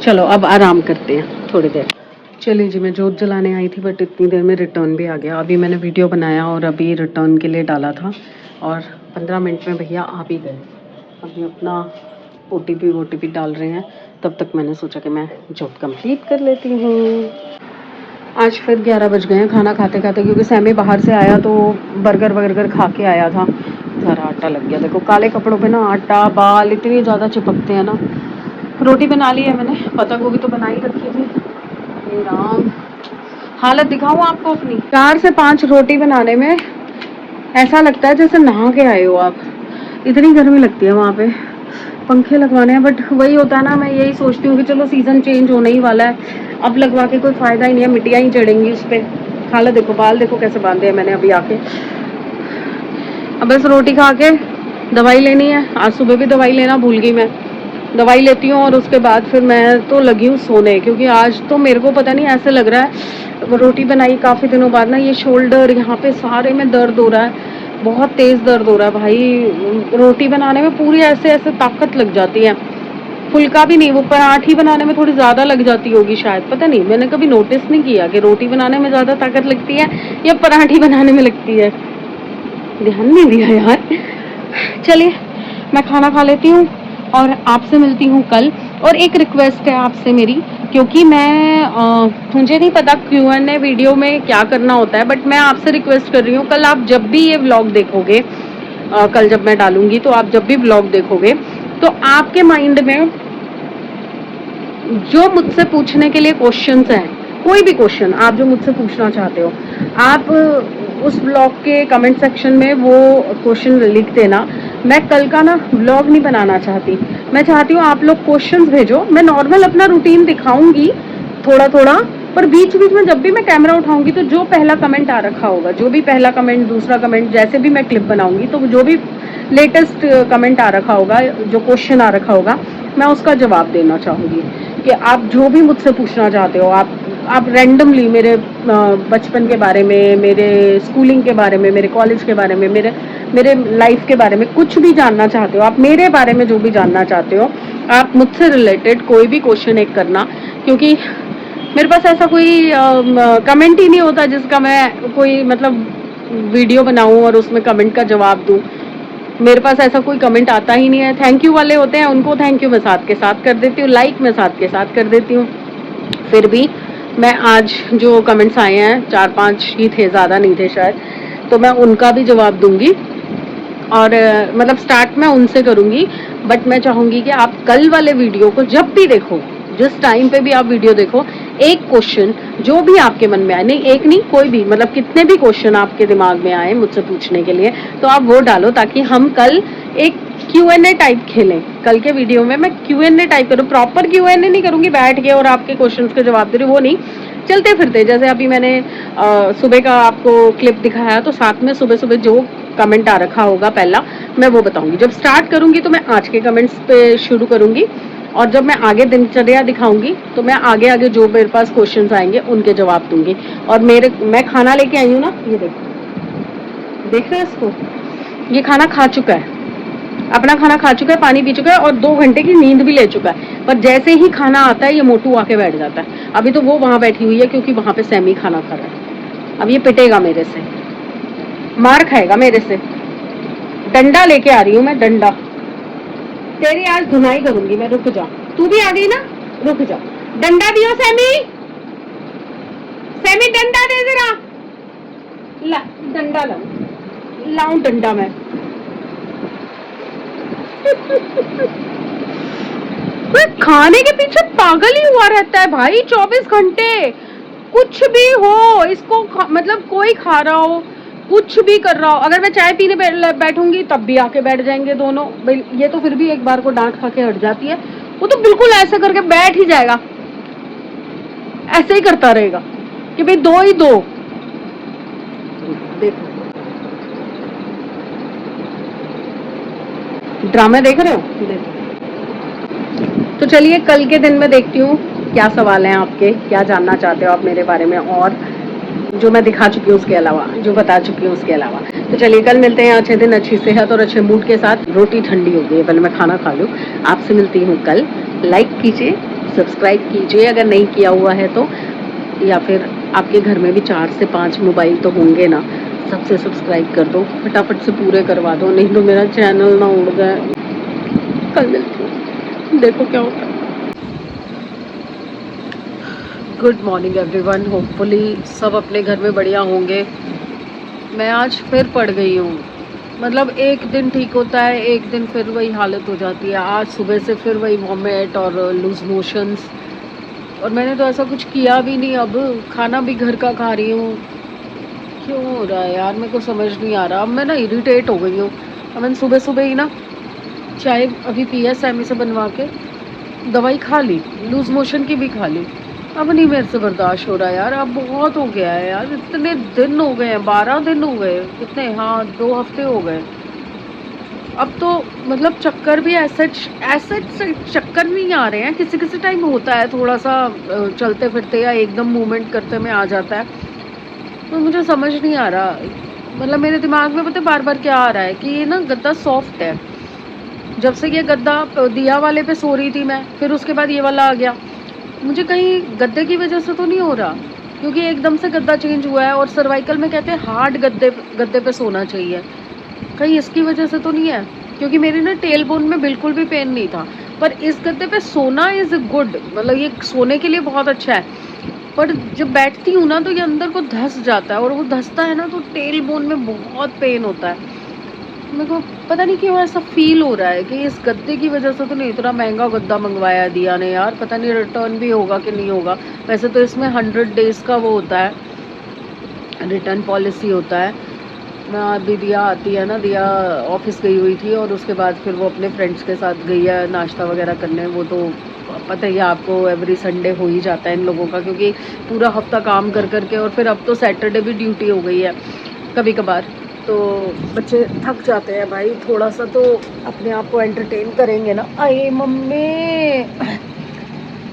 चलो अब आराम करते हैं थोड़ी देर। चलिए जी, मैं जोत जलाने आई थी बट इतनी देर में रिटर्न भी आ गया। अभी मैंने वीडियो बनाया और अभी रिटर्न के लिए डाला था और 15 मिनट में भैया आ भी गए। अभी अपना ओटीपी डाल रहे हैं, तब तक मैंने सोचा कि मैं जोत कंप्लीट कर लेती हूँ। आज फिर 11 बज गए हैं खाना खाते खाते, क्योंकि सैमी बाहर से आया तो बर्गर खा के आया था। सारा आटा लग गया, देखो काले कपड़ों पे ना आटा बाल इतने ज़्यादा चिपकते हैं ना। रोटी बना ली है मैंने, पत्ता गोभी तो बना ही रखी थी। हे राम, हालत दिखाऊं आपको अपनी। 4 से 5 रोटी बनाने में ऐसा लगता है जैसे नहा के आए हो आप। इतनी गर्मी लगती है वहाँ पे। पंखे लगवाने हैं बट वही होता है ना, मैं यही सोचती हूँ कि चलो सीज़न चेंज होने ही वाला है, अब लगवा के कोई फ़ायदा ही नहीं है, मिट्टियाँ ही चढ़ेंगी उस पर। हालत देखो, बाल देखो कैसे बांधे हैं मैंने अभी आके। अब बस रोटी खा के दवाई लेनी है। आज सुबह भी दवाई लेना भूल गई मैं। दवाई लेती हूँ और उसके बाद फिर मैं तो लगी हूँ सोने, क्योंकि आज तो मेरे को पता नहीं ऐसे लग रहा है, रोटी बनाई काफ़ी दिनों बाद ना, ये शोल्डर यहाँ पे सारे में दर्द हो रहा है, बहुत तेज़ दर्द हो रहा है भाई। रोटी बनाने में पूरी ऐसे ताकत लग जाती है, फुल्का भी नहीं, वो पराठी बनाने में थोड़ी ज़्यादा लग जाती होगी शायद, पता नहीं, मैंने कभी नोटिस नहीं किया कि रोटी बनाने में ज़्यादा ताकत लगती है या पराठी बनाने में लगती है। ध्यान नहीं दिया यार। चलिए मैं खाना खा लेती हूँ और आपसे मिलती हूँ कल। और एक रिक्वेस्ट है आपसे मेरी, क्योंकि मुझे नहीं पता Q&A वीडियो में क्या करना होता है, बट मैं आपसे रिक्वेस्ट कर रही हूँ, कल आप जब भी ये व्लॉग देखोगे, कल जब मैं डालूंगी तो आप जब भी व्लॉग देखोगे तो आपके माइंड में जो मुझसे पूछने के लिए क्वेश्चंस हैं, कोई भी क्वेश्चन आप जो मुझसे पूछना चाहते हो, आप उस ब्लॉग के कमेंट सेक्शन में वो क्वेश्चन लिख देना। मैं कल का ना ब्लॉग नहीं बनाना चाहती, मैं चाहती हूँ आप लोग क्वेश्चंस भेजो, मैं नॉर्मल अपना रूटीन दिखाऊंगी थोड़ा थोड़ा, पर बीच बीच में जब भी मैं कैमरा उठाऊंगी तो जो पहला कमेंट आ रखा होगा, जो भी पहला कमेंट, दूसरा कमेंट, जैसे भी मैं क्लिप बनाऊंगी तो जो भी लेटेस्ट कमेंट आ रखा होगा, जो क्वेश्चन आ रखा होगा, मैं उसका जवाब देना चाहूँगी। कि आप जो भी मुझसे पूछना चाहते हो, आप रैंडमली मेरे बचपन के बारे में, मेरे स्कूलिंग के बारे में, मेरे कॉलेज के बारे में, मेरे लाइफ के बारे में कुछ भी जानना चाहते हो, आप मेरे बारे में जो भी जानना चाहते हो, आप मुझसे रिलेटेड कोई भी क्वेश्चन एक करना, क्योंकि मेरे पास ऐसा कोई कमेंट ही नहीं होता जिसका मैं कोई मतलब वीडियो बनाऊं और उसमें कमेंट का जवाब दूं। मेरे पास ऐसा कोई कमेंट आता ही नहीं है। थैंक यू वाले होते हैं, उनको थैंक यू मैं साथ के साथ कर देती हूँ, लाइक मैं साथ के साथ कर देती हूँ। फिर भी मैं आज जो कमेंट्स आए हैं 4-5 ही थे, ज़्यादा नहीं थे शायद, तो मैं उनका भी जवाब दूंगी। और मतलब स्टार्ट मैं उनसे करूंगी, बट मैं चाहूंगी कि आप कल वाले वीडियो को जब भी देखो, जिस टाइम पे भी आप वीडियो देखो, एक क्वेश्चन जो भी आपके मन में आए, नहीं एक नहीं, कोई भी, मतलब कितने भी क्वेश्चन आपके दिमाग में आए मुझसे पूछने के लिए, तो आप वो डालो, ताकि हम कल एक Q&A टाइप खेलें। कल के वीडियो में मैं Q&A टाइप करूँ, प्रॉपर Q&A नहीं करूंगी बैठ के और आपके क्वेश्चंस के जवाब दे रही, वो नहीं, चलते फिरते, जैसे अभी मैंने सुबह का आपको क्लिप दिखाया, तो साथ में सुबह सुबह जो कमेंट आ रखा होगा पहला, मैं वो बताऊंगी। जब स्टार्ट करूंगी तो मैं आज के कमेंट्स पे शुरू करूंगी, और जब मैं आगे दिनचर्या दिखाऊंगी तो मैं आगे आगे जो मेरे पास क्वेश्चंस आएंगे उनके जवाब दूंगी। और मैं खाना लेके आई हूँ ना, ये देख रहे हैं इसको, ये खाना खा चुका है, अपना खाना खा चुका है, पानी पी चुका है और 2 घंटे की नींद भी ले चुका है, पर जैसे ही खाना आता है ये मोटू आके बैठ जाता है। अभी तो वो वहां बैठी हुई है क्योंकि वहां पे सैमी खाना खा रहा है। अब ये पिटेगा मेरे से, मार खाएगा मेरे से, डंडा लेके आ रही हूँ मैं, डंडा, तेरी आज धुनाई करूंगी मैं, रुक जा, तू भी आ गई ना, रुक जा, डंडा दियो सैमी, सैमी डंडा दे जरा, ला डंडा लाऊं डंडा मैं। खाने के पीछे पागल ही हुआ रहता है भाई 24 घंटे, कुछ भी हो इसको मतलब कोई खा रहा हो, कुछ भी कर रहा हो, अगर मैं चाय पीने बैठूंगी तब भी आके बैठ जाएंगे दोनों। ये तो फिर भी एक बार को डांट खा के हट जाती है, वो तो बिल्कुल ऐसे करके बैठ ही जाएगा, ऐसे ही करता रहेगा कि भाई दो ही दो। देखो ड्रामा देख रहे हो, देखो। तो चलिए कल के दिन में देखती हूँ क्या सवाल हैं आपके, क्या जानना चाहते हो आप मेरे बारे में, और जो मैं दिखा चुकी हूँ उसके अलावा, जो बता चुकी हूँ उसके अलावा। तो चलिए कल मिलते हैं अच्छे दिन, अच्छी सेहत और अच्छे मूड के साथ। रोटी ठंडी हो गई है, पहले मैं खाना खा लूँ। आपसे मिलती हूँ कल। लाइक कीजिए, सब्सक्राइब कीजिए अगर नहीं किया हुआ है तो, या फिर आपके घर में भी 4 से 5 मोबाइल तो होंगे ना, सबसे सब्सक्राइब कर दो, फटाफट से पूरे करवा दो, नहीं तो मेरा चैनल ना उड़ जाए। कल मिलती हूँ, देखो क्या होता है। गुड मॉर्निंग एवरीवन, होपफुली सब अपने घर में बढ़िया होंगे। मैं आज फिर पड़ गई हूँ, मतलब एक दिन ठीक होता है, एक दिन फिर वही हालत हो जाती है। आज सुबह से फिर वही वॉमिट और लूज मोशंस, और मैंने तो ऐसा कुछ किया भी नहीं, अब खाना भी घर का खा रही हूँ। क्यों हो रहा है यार, मेरे को समझ नहीं आ रहा। अब मैं ना इरिटेट हो गई हूँ। अब मैंने सुबह सुबह ही ना चाय अभी पिया सैमी से बनवा के, दवाई खा ली, लूज मोशन की भी खा ली। अब नहीं मेरे से बर्दाश्त हो रहा यार, अब बहुत हो गया है यार। इतने दिन हो गए हैं, 12 दिन हो गए, कितने, हाँ 2 हफ्ते हो गए। अब तो मतलब चक्कर भी ऐसे चक्कर नहीं आ रहे हैं, किसी किसी टाइम होता है थोड़ा सा चलते फिरते या एकदम मूवमेंट करते में आ जाता है। तो मुझे समझ नहीं आ रहा, मतलब मेरे दिमाग में पता है बार बार क्या आ रहा है कि ये ना गद्दा सॉफ्ट है। जब से ये गद्दा दिया वाले पे सो रही थी मैं, फिर उसके बाद ये वाला आ गया। मुझे कहीं गद्दे की वजह से तो नहीं हो रहा, क्योंकि एकदम से गद्दा चेंज हुआ है और सर्वाइकल में कहते हैं हार्ड गद्दे गद्दे पे सोना चाहिए, कहीं इसकी वजह से तो नहीं है। क्योंकि मेरी ना टेल बोन में बिल्कुल भी पेन नहीं था, पर इस गद्दे पे सोना इज गुड, मतलब ये सोने के लिए बहुत अच्छा है। पर जब बैठती हूँ ना तो ये अंदर को धंस जाता है, और वो धंसता है ना तो टेल बोन में बहुत पेन होता है। मेरे को पता नहीं क्यों ऐसा फील हो रहा है कि इस गद्दे की वजह से तो नहीं। इतना महंगा गद्दा मंगवाया दिया ने यार, पता नहीं रिटर्न भी होगा कि नहीं होगा। वैसे तो इसमें 100 डेज का वो होता है, रिटर्न पॉलिसी होता है। मैं अभी दिया आती है ना, दिया ऑफिस गई हुई थी और उसके बाद फिर वो अपने फ्रेंड्स के साथ गई है नाश्ता वगैरह करने। वो तो पता ही है आपको, एवरी संडे हो ही जाता है इन लोगों का, क्योंकि पूरा हफ्ता काम कर करके, और फिर अब तो सैटरडे भी ड्यूटी हो गई है कभी कभार। तो बच्चे थक जाते हैं भाई, थोड़ा सा तो अपने आप को एंटरटेन करेंगे ना। अरे मम्मी,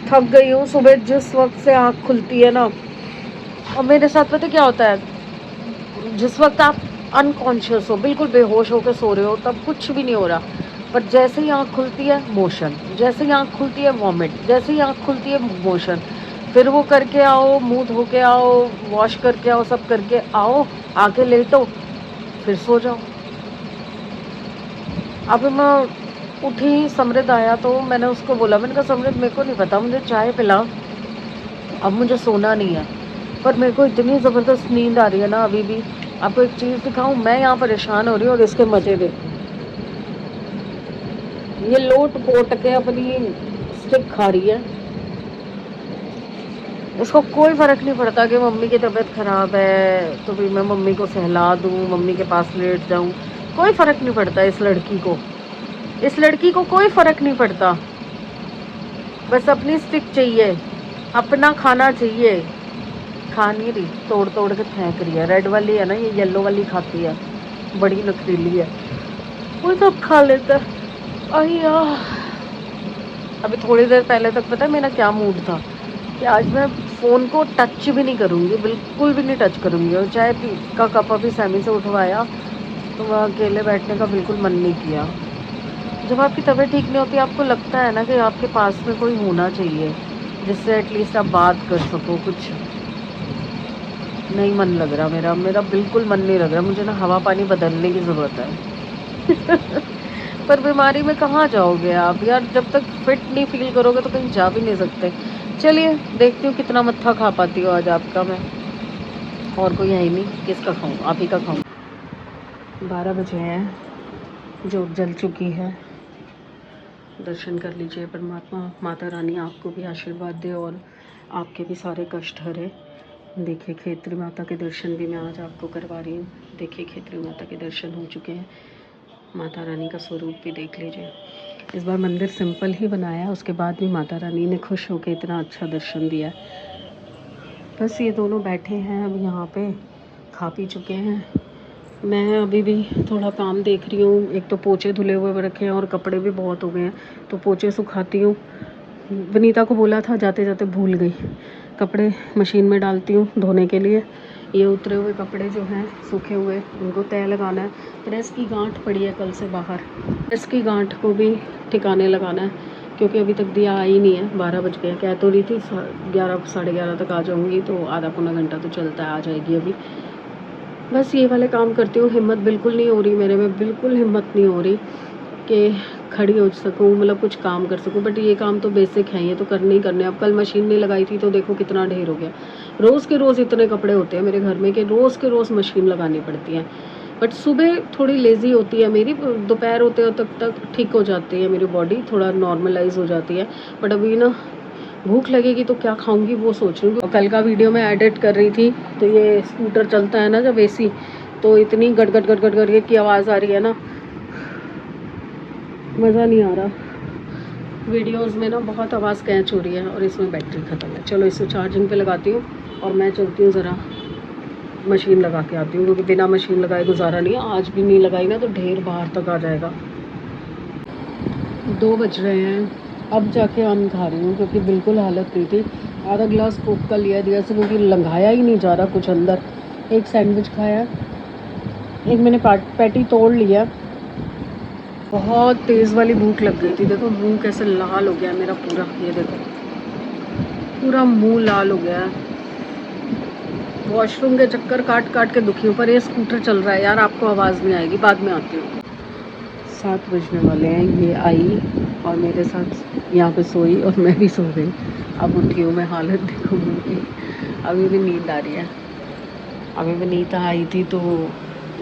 थक गई हूँ। सुबह जिस वक्त से आँख खुलती है ना, और मेरे साथ पता क्या होता है, जिस वक्त आप अनकॉन्शियस हो, बिल्कुल बेहोश होकर सो रहे हो, तब कुछ भी नहीं हो रहा। पर जैसे ही आँख खुलती है मोशन, जैसे ही आँख खुलती है वॉमिट, जैसे ही आँख खुलती है मोशन, फिर वो करके आओ, मुंह धो के आओ, वॉश करके आओ, सब करके आओ, आके लेटो, फिर सो जाओ। अब मैं उठी, समृद्ध आया तो मैंने उसको बोला, मैंने कहा समृद्ध मेरे को नहीं पता, मुझे चाय पिला, अब मुझे सोना नहीं है। पर मेरे को इतनी ज़बरदस्त नींद आ रही है ना अभी भी। आपको एक चीज़ दिखाऊं, मैं यहाँ परेशान हो रही हूँ और इसके मज़े देखो। ये लोट पोट के अपनी स्टिक खा रही है, इसको कोई फ़र्क नहीं पड़ता कि मम्मी की तबीयत ख़राब है तो भी मैं मम्मी को सहला दूँ, मम्मी के पास लेट जाऊँ। कोई फ़र्क नहीं पड़ता इस लड़की को, इस लड़की को कोई फ़र्क नहीं पड़ता। बस अपनी स्टिक चाहिए, अपना खाना चाहिए। खा नहीं रही, तोड़ तोड़ के फेंक रही है। रेड वाली है ना, ये येलो वाली खाती है, बड़ी नखरीली है, वो सब खा लेता है। अय्या, अभी थोड़ी देर पहले तक पता है मेरा क्या मूड था कि आज मैं फ़ोन को टच भी नहीं करूँगी, बिल्कुल भी नहीं टच करूँगी। और चाय का कप अभी सैमी से उठवाया तो वह अकेले बैठने का बिल्कुल मन नहीं किया। जब आपकी तबीयत ठीक नहीं होती, आपको लगता है ना कि आपके पास में कोई होना चाहिए जिससे एटलीस्ट आप बात कर सको। कुछ नहीं मन लग रहा मेरा, मेरा बिल्कुल मन नहीं लग रहा। मुझे ना हवा पानी बदलने की ज़रूरत है। पर बीमारी में कहाँ जाओगे आप यार, जब तक फिट नहीं फील करोगे तो कहीं जा भी नहीं सकते। चलिए देखती हूँ कितना मत्था खा पाती हो आज आपका मैं, और कोई है ही नहीं, किसका खाऊँ, आप ही का खाऊँ। 12 बजे हैं, जोत जल चुकी है। दर्शन कर लीजिए, परमात्मा माता रानी आपको भी आशीर्वाद दे और आपके भी सारे कष्ट हरे। देखिए खेत्री माता के दर्शन भी मैं आज आपको करवा रही हूँ। देखिए खेत्री माता के दर्शन हो चुके हैं, माता रानी का स्वरूप भी देख लीजिए। इस बार मंदिर सिंपल ही बनाया, उसके बाद भी माता रानी ने खुश होकर इतना अच्छा दर्शन दिया। बस ये दोनों बैठे हैं अब यहाँ पे, खा पी चुके हैं। मैं अभी भी थोड़ा काम देख रही हूँ। एक तो पोचे धुले हुए रखे हैं और कपड़े भी बहुत हो गए हैं, तो पोचे सुखाती हूँ। वनीता को बोला था, जाते जाते भूल गई। कपड़े मशीन में डालती हूँ धोने के लिए। ये उतरे हुए कपड़े जो हैं सूखे हुए, उनको तय लगाना है। प्रेस की गांठ पड़ी है कल से बाहर, प्रेस की गांठ को भी ठिकाने लगाना है। क्योंकि अभी तक दिया आई नहीं है, 12 बज गए। कह तो रही थी 11 साढ़े 11 तक आ जाऊँगी, तो आधा पौना घंटा तो चलता है, आ जाएगी अभी। बस ये वाले काम करती हूँ। हिम्मत बिल्कुल नहीं हो रही मेरे में, बिल्कुल हिम्मत नहीं हो रही कि खड़ी हो सकूँ, मतलब कुछ काम कर सकूँ। बट ये काम तो बेसिक हैं, ये तो करने ही करने। अब कल मशीन नहीं लगाई थी तो देखो कितना ढेर हो गया। रोज़ के रोज़ इतने कपड़े होते हैं मेरे घर में कि रोज़ के रोज़ मशीन लगानी पड़ती है। बट सुबह थोड़ी लेज़ी होती है मेरी, दोपहर होते हो तक ठीक हो जाती है मेरी बॉडी, थोड़ा नॉर्मलाइज हो जाती है। बट अभी ना भूख लगेगी तो क्या खाऊंगी वो सोच रही हूँ। कल का वीडियो मैं एडिट कर रही थी तो ये स्कूटर चलता है ना जब एसी, तो इतनी गट गट गट गट गट की आवाज़ आ रही है ना, मज़ा नहीं आ रहा। वीडियोस में ना बहुत आवाज़ कैच हो रही है और इसमें बैटरी ख़त्म है। चलो इसे चार्जिंग पे लगाती हूँ और मैं चलती हूँ ज़रा मशीन लगा के आती हूँ, क्योंकि बिना मशीन लगाए गुजारा नहीं है। आज भी नहीं लगाई ना तो ढेर बाहर तक आ जाएगा। 2 बज रहे हैं, अब जाके आम खा रही हूँ क्योंकि बिल्कुल हालत नहीं थी। आधा गिलास कोक का लिया दिया से, क्योंकि लंघाया ही नहीं जा रहा कुछ अंदर। एक सैंडविच खाया, एक मैंने पैटी तोड़ लिया। बहुत तेज़ वाली भूख लग गई थी। देखो मुंह कैसे लाल हो गया मेरा पूरा, ये देखो पूरा मुंह लाल हो गया है। वॉशरूम के चक्कर काट काट के दुखी हूँ, पर ये स्कूटर चल रहा है यार, आपको आवाज़ नहीं आएगी, बाद में आती हूँ। 7 बजने वाले हैं, ये आई और मेरे साथ यहाँ पे सोई और मैं भी सो गई। अब उठी हूँ मैं, हालत देखो मुँह की, अभी भी नींद आ रही है। अभी भी नींद आई थी तो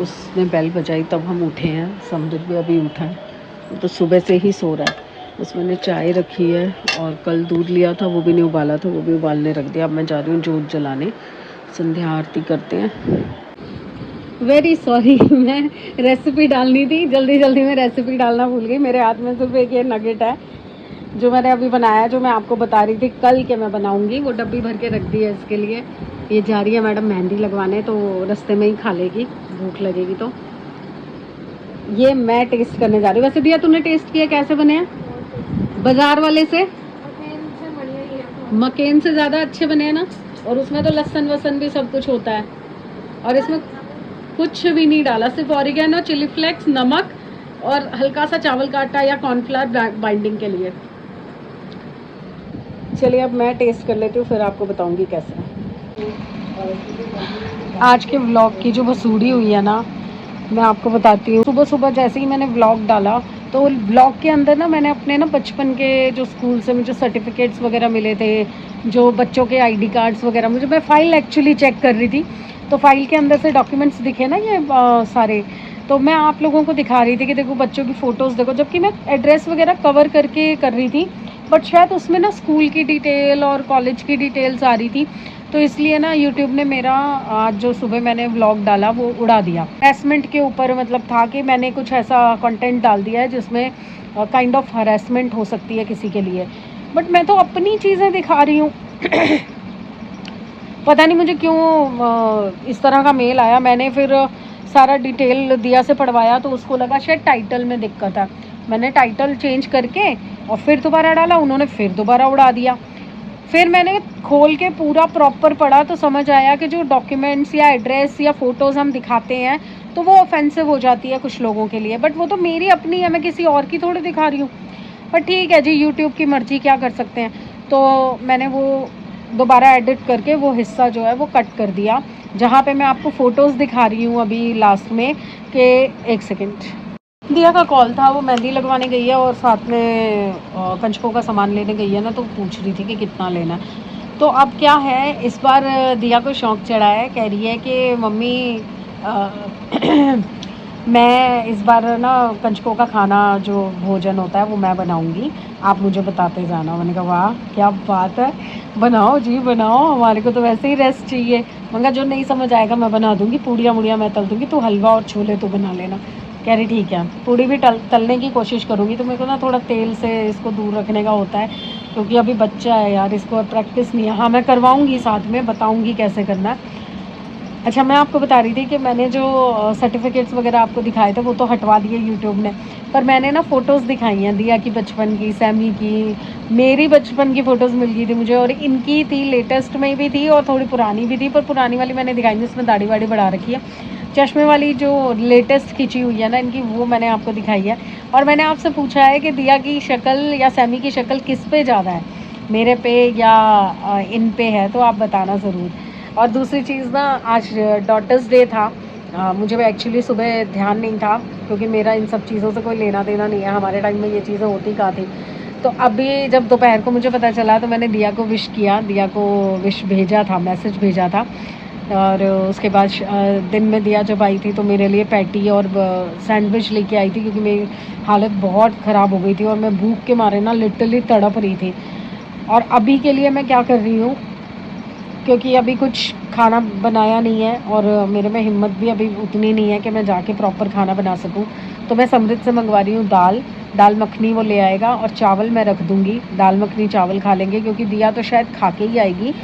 उसने बेल बजाई तब हम उठे हैं। समुद्र भी अभी उठा है, तो सुबह से ही सो रहा है। बस मैंने चाय रखी है और कल दूध लिया था वो भी नहीं उबाला था, वो भी उबालने रख दिया। अब मैं जा रही हूँ जोत जलाने, संध्या आरती करते हैं। वेरी सॉरी मैं रेसिपी डालनी थी, जल्दी जल्दी में रेसिपी डालना भूल गई। मेरे हाथ में सिर्फ एक ये नगेट है जो मैंने अभी बनाया, जो मैं आपको बता रही थी कल के मैं बनाऊंगी। वो डब्बी भर के रख दी है इसके लिए। ये जा रही है मैडम मेहंदी लगवाने, तो रास्ते में ही खा लेगी, भूख लगेगी तो। ये मैं टेस्ट करने जा रही हूँ। वैसे दिया तूने टेस्ट किया कैसे बने हैं बाजार वाले से? मकेन से ज़्यादा अच्छे बने हैं ना। और उसमें तो लहसुन वसन भी सब कुछ होता है, और इसमें कुछ भी नहीं डाला, सिर्फ ऑरिगेनो, चिली फ्लेक्स, नमक और हल्का सा चावल का आटा या कॉर्नफ्लावर बाइंडिंग के लिए। चलिए अब मैं टेस्ट कर लेती हूँ, फिर आपको बताऊंगी कैसे। आज के व्लॉग की जो वसूड़ी हुई है ना, मैं आपको बताती हूँ। सुबह सुबह जैसे ही मैंने व्लॉग डाला तो व्लॉग के अंदर ना मैंने अपने ना बचपन के जो स्कूल से मुझे सर्टिफिकेट्स वगैरह मिले थे, जो बच्चों के आईडी कार्ड्स वगैरह, मुझे मैं फ़ाइल एक्चुअली चेक कर रही थी, तो फाइल के अंदर से डॉक्यूमेंट्स दिखे ना ये सारे, तो मैं आप लोगों को दिखा रही थी कि देखो बच्चों की फ़ोटोज़ देखो, जबकि मैं एड्रेस वगैरह कवर करके कर रही थी, बट शायद उसमें ना स्कूल की डिटेल और कॉलेज की डिटेल्स आ रही थी, तो इसलिए ना यूट्यूब ने मेरा आज जो सुबह मैंने व्लॉग डाला वो उड़ा दिया। हरासमेंट के ऊपर मतलब था कि मैंने कुछ ऐसा कंटेंट डाल दिया है जिसमें काइंड ऑफ हरासमेंट हो सकती है किसी के लिए, बट मैं तो अपनी चीज़ें दिखा रही हूँ। पता नहीं मुझे क्यों इस तरह का मेल आया। मैंने फिर सारा डिटेल दिया से पढ़वाया तो उसको लगा शायद टाइटल में दिक्कत है। मैंने टाइटल चेंज करके और फिर दोबारा डाला, उन्होंने फिर दोबारा उड़ा दिया। फिर मैंने खोल के पूरा प्रॉपर पढ़ा तो समझ आया कि जो डॉक्यूमेंट्स या एड्रेस या फ़ोटोज़ हम दिखाते हैं तो वो ऑफेंसिव हो जाती है कुछ लोगों के लिए, बट वो तो मेरी अपनी है, मैं किसी और की थोड़ी दिखा रही हूँ। पर ठीक है जी, यूट्यूब की मर्ज़ी, क्या कर सकते हैं। तो मैंने वो दोबारा एडिट करके वो हिस्सा जो है वो कट कर दिया, जहाँ पे मैं आपको फ़ोटोज़ दिखा रही हूँ अभी लास्ट में। कि एक सेकेंड, दिया का कॉल था, वो मेहंदी लगवाने गई है और साथ में कंचकों का सामान लेने गई है ना, तो पूछ रही थी कि कितना लेना है। तो अब क्या है, इस बार दिया को शौक़ चढ़ा है, कह रही है कि मम्मी मैं इस बार ना कंचकों का खाना जो भोजन होता है वो मैं बनाऊंगी, आप मुझे बताते जाना। मैंने कहा वाह क्या बात है, बनाओ जी बनाओ, हमारे को तो वैसे ही रेस्ट चाहिए। मगर जो नहीं समझ आएगा मैं बना दूंगी, पूड़ियाँ मुड़ियाँ मैं तल दूंगी, तू हलवा और छोले तो बना लेना। कह रही ठीक है, पूड़ी भी तलने की कोशिश करूँगी। तो मेरे को ना थोड़ा तेल से इसको दूर रखने का होता है, क्योंकि अभी बच्चा है यार, इसको प्रैक्टिस नहीं है। हाँ मैं करवाऊँगी, साथ में बताऊँगी कैसे करना है। अच्छा मैं आपको बता रही थी कि मैंने जो सर्टिफिकेट्स वगैरह आपको दिखाए थे वो तो हटवा दिए यूट्यूब ने, पर मैंने ना फ़ोटोज़ दिखाई हैं दिया की बचपन की, सैमी की, मेरी बचपन की फ़ोटोज़ मिल गई थी मुझे, और इनकी थी लेटेस्ट में भी थी और थोड़ी पुरानी भी थी, पर पुरानी वाली मैंने दिखाई थी, उसमें दाढ़ी वाड़ी बढ़ा रखी है। चश्मे वाली जो लेटेस्ट खिंची हुई है ना इनकी, वो मैंने आपको दिखाई है। और मैंने आपसे पूछा है कि दिया की शक्ल या सैमी की शक्ल किस पे ज़्यादा है, मेरे पे या इन पे है, तो आप बताना ज़रूर। और दूसरी चीज़ ना, आज डॉटर्स डे था। मुझे एक्चुअली सुबह ध्यान नहीं था, क्योंकि मेरा इन सब चीज़ों से कोई लेना देना नहीं है, हमारे टाइम में ये चीज़ें होती कहाँ थी। तो अभी जब दोपहर को मुझे पता चला तो मैंने दिया को विश किया, दिया को विश भेजा था, मैसेज भेजा था। और उसके बाद दिन में दिया जब आई थी तो मेरे लिए पैटी और सैंडविच लेके आई थी, क्योंकि मेरी हालत बहुत ख़राब हो गई थी और मैं भूख के मारे ना लिटरली तड़प रही थी। और अभी के लिए मैं क्या कर रही हूँ, क्योंकि अभी कुछ खाना बनाया नहीं है और मेरे में हिम्मत भी अभी उतनी नहीं है कि मैं जाके प्रॉपर खाना बना सकूं, तो मैं समृद्ध से मंगवा रही हूँ दाल मखनी, वो ले आएगा और चावल मैं रख दूँगी, दाल मखनी चावल खा लेंगे, क्योंकि दिया तो शायद खा के ही आएगी।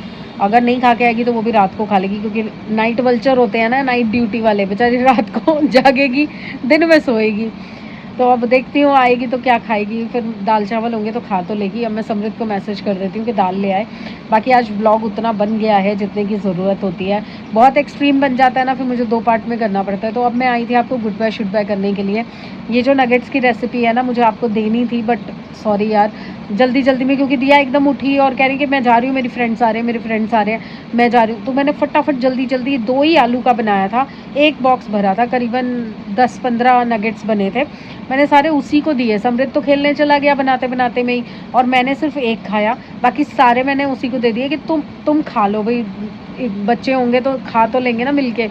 अगर नहीं खा के आएगी तो वो भी रात को खा लेगी, क्योंकि नाइट वल्चर होते हैं ना, नाइट ड्यूटी वाले, बेचारी रात को जागेगी, दिन में सोएगी। तो अब देखती हूँ आएगी तो क्या खाएगी, फिर दाल चावल होंगे तो खा तो लेगी। अब मैं समृद्ध को मैसेज कर देती हूँ कि दाल ले आए। बाकी आज ब्लॉग उतना बन गया है जितने की ज़रूरत होती है, बहुत एक्सट्रीम बन जाता है ना, फिर मुझे 2 पार्ट में करना पड़ता है। तो अब मैं आई थी आपको गुड बाय शुड बाय करने के लिए। ये जो नगेट्स की रेसिपी है ना, मुझे आपको देनी थी, बट सॉरी यार, जल्दी जल्दी में, क्योंकि दिया एकदम उठी और कह रही कि मैं जा रही हूँ, मेरी फ्रेंड्स आ रहे हैं, मेरे फ्रेंड्स आ रहे हैं, मैं जा रही हूँ। तो मैंने फटाफट जल्दी जल्दी 2 ही आलू का बनाया था, 1 बॉक्स भरा था, करीबन 10-15 नगेट्स बने थे, मैंने सारे उसी को दिए। समृद्ध तो खेलने चला गया बनाते बनाते में ही, और मैंने सिर्फ 1 खाया, बाकी सारे मैंने उसी को दे दिए कि तुम खा लो भाई, बच्चे होंगे तो खा तो लेंगे ना मिलके।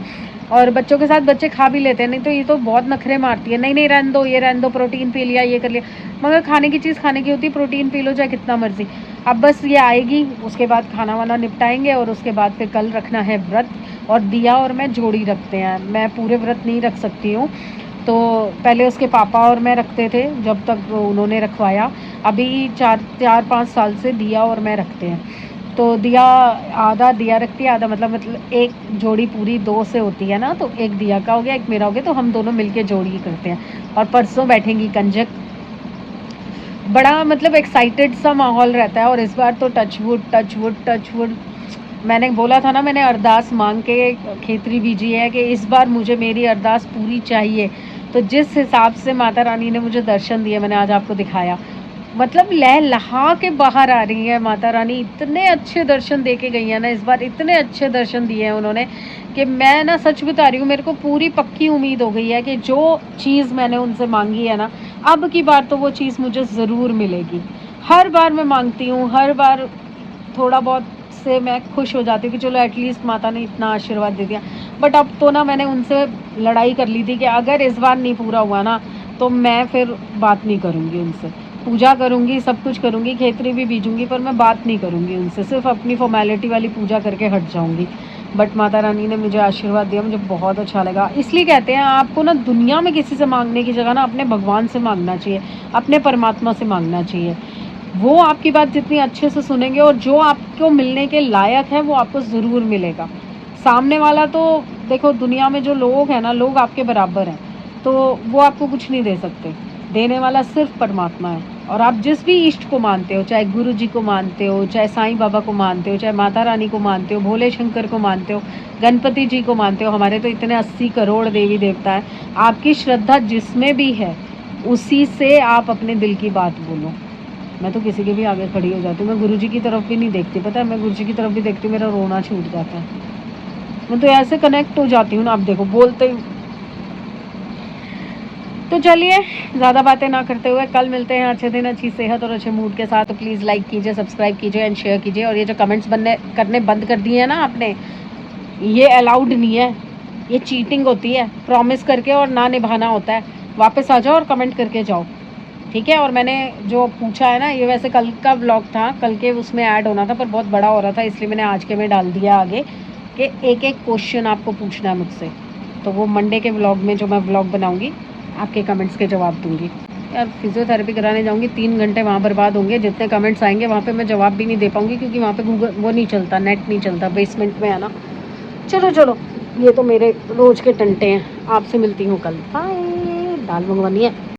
और बच्चों के साथ बच्चे खा भी लेते हैं, नहीं तो ये तो बहुत नखरे मारती है, नहीं नहीं रहने दो, ये रहने दो, प्रोटीन पी लिया, ये कर लिया। मगर खाने की चीज़ खाने की होती है, प्रोटीन पी लो चाहे कितना मर्जी। अब बस ये आएगी, उसके बाद खाना वाना निपटाएंगे और उसके बाद फिर कल रखना है व्रत। और दिया और मैं जोड़ी रखते हैं, मैं पूरे व्रत नहीं रख सकती हूँ, तो पहले उसके पापा और मैं रखते थे जब तक उन्होंने रखवाया। अभी 4-5 साल से दिया और मैं रखते हैं। तो दिया, आधा दिया रखती है, आधा मतलब एक जोड़ी पूरी 2 से होती है ना, तो एक दिया का हो गया, एक मेरा हो गया, तो हम दोनों मिलके जोड़ी करते हैं। और परसों बैठेंगी कंजक, बड़ा मतलब एक्साइटेड सा माहौल रहता है। और इस बार तो touch wood touch wood touch wood, मैंने बोला था ना, मैंने अरदास मांग के खेतरी बीजी है कि इस बार मुझे मेरी अरदास पूरी चाहिए। तो जिस हिसाब से माता रानी ने मुझे दर्शन दिए, मैंने आज आपको दिखाया, मतलब लहलहा के बाहर आ रही है माता रानी, इतने अच्छे दर्शन दे के गई हैं ना इस बार, इतने अच्छे दर्शन दिए हैं उन्होंने कि मैं ना सच बता रही हूँ, मेरे को पूरी पक्की उम्मीद हो गई है कि जो चीज़ मैंने उनसे मांगी है ना, अब की बार तो वो चीज़ मुझे ज़रूर मिलेगी। हर बार मैं मांगती हूँ, हर बार थोड़ा बहुत से मैं खुश हो जाती हूँ कि चलो एटलीस्ट माता ने इतना आशीर्वाद दे दिया। बट अब तो ना मैंने उनसे लड़ाई कर ली थी कि अगर इस बार नहीं पूरा हुआ ना, तो मैं फिर बात नहीं करूँगी उनसे, पूजा करूँगी, सब कुछ करूँगी, खेतरी भी बीजूँगी, पर मैं बात नहीं करूँगी उनसे, सिर्फ अपनी फॉर्मेलिटी वाली पूजा करके हट जाऊँगी। बट माता रानी ने मुझे आशीर्वाद दिया, मुझे बहुत अच्छा लगा। इसलिए कहते हैं आपको ना दुनिया में किसी से मांगने की जगह ना अपने भगवान से मांगना चाहिए, अपने परमात्मा से मांगना चाहिए। वो आपकी बात जितनी अच्छे से सुनेंगे और जो आपको मिलने के लायक है वो आपको ज़रूर मिलेगा। सामने वाला तो देखो, दुनिया में जो लोग हैं ना, लोग आपके बराबर हैं, तो वो आपको कुछ नहीं दे सकते, देने वाला सिर्फ परमात्मा है। और आप जिस भी इष्ट को मानते हो, चाहे गुरु जी को मानते हो, चाहे साईं बाबा को मानते हो, चाहे माता रानी को मानते हो, भोले शंकर को मानते हो, गणपति जी को मानते हो, हमारे तो इतने 80 करोड़ देवी देवता हैं, आपकी श्रद्धा जिसमें भी है उसी से आप अपने दिल की बात बोलो। मैं तो किसी के भी आगे खड़ी हो जाती हूँ, मैं गुरुजी की तरफ भी नहीं देखती, पता है, मैं गुरुजी की तरफ भी देखती हूँ मेरा रोना छूट जाता है, मैं तो ऐसे कनेक्ट हो जाती हूँ ना, आप देखो बोलते ही। तो चलिए ज़्यादा बातें ना करते हुए कल मिलते हैं अच्छे दिन, अच्छी सेहत और अच्छे मूड के साथ। तो प्लीज़ लाइक कीजिए, सब्सक्राइब कीजिए एंड शेयर कीजिए। और ये जो कमेंट्स बनने करने बंद कर दिए हैं ना आपने, ये अलाउड नहीं है, ये चीटिंग होती है, प्रॉमिस करके और ना निभाना होता है। वापस आ जाओ और कमेंट करके जाओ, ठीक है। और मैंने जो पूछा है ना, ये वैसे कल का व्लॉग था, कल के उसमें ऐड होना था, पर बहुत बड़ा हो रहा था, इसलिए मैंने आज के में डाल दिया आगे कि एक एक क्वेश्चन आपको पूछना है मुझसे। तो वो मंडे के व्लॉग में जो मैं व्लॉग बनाऊंगी, आपके कमेंट्स के जवाब दूंगी। यार फिजियोथेरेपी कराने जाऊंगी, 3 घंटे वहाँ बर्बाद होंगे, जितने कमेंट्स आएंगे वहाँ पे मैं जवाब भी नहीं दे पाऊंगी, क्योंकि वहाँ पे गूगल वो नहीं चलता, नेट नहीं चलता, बेसमेंट में है ना। चलो चलो, ये तो मेरे रोज़ के टंटे हैं। आपसे मिलती हूँ कल, बाय। दाल मंगवानी है।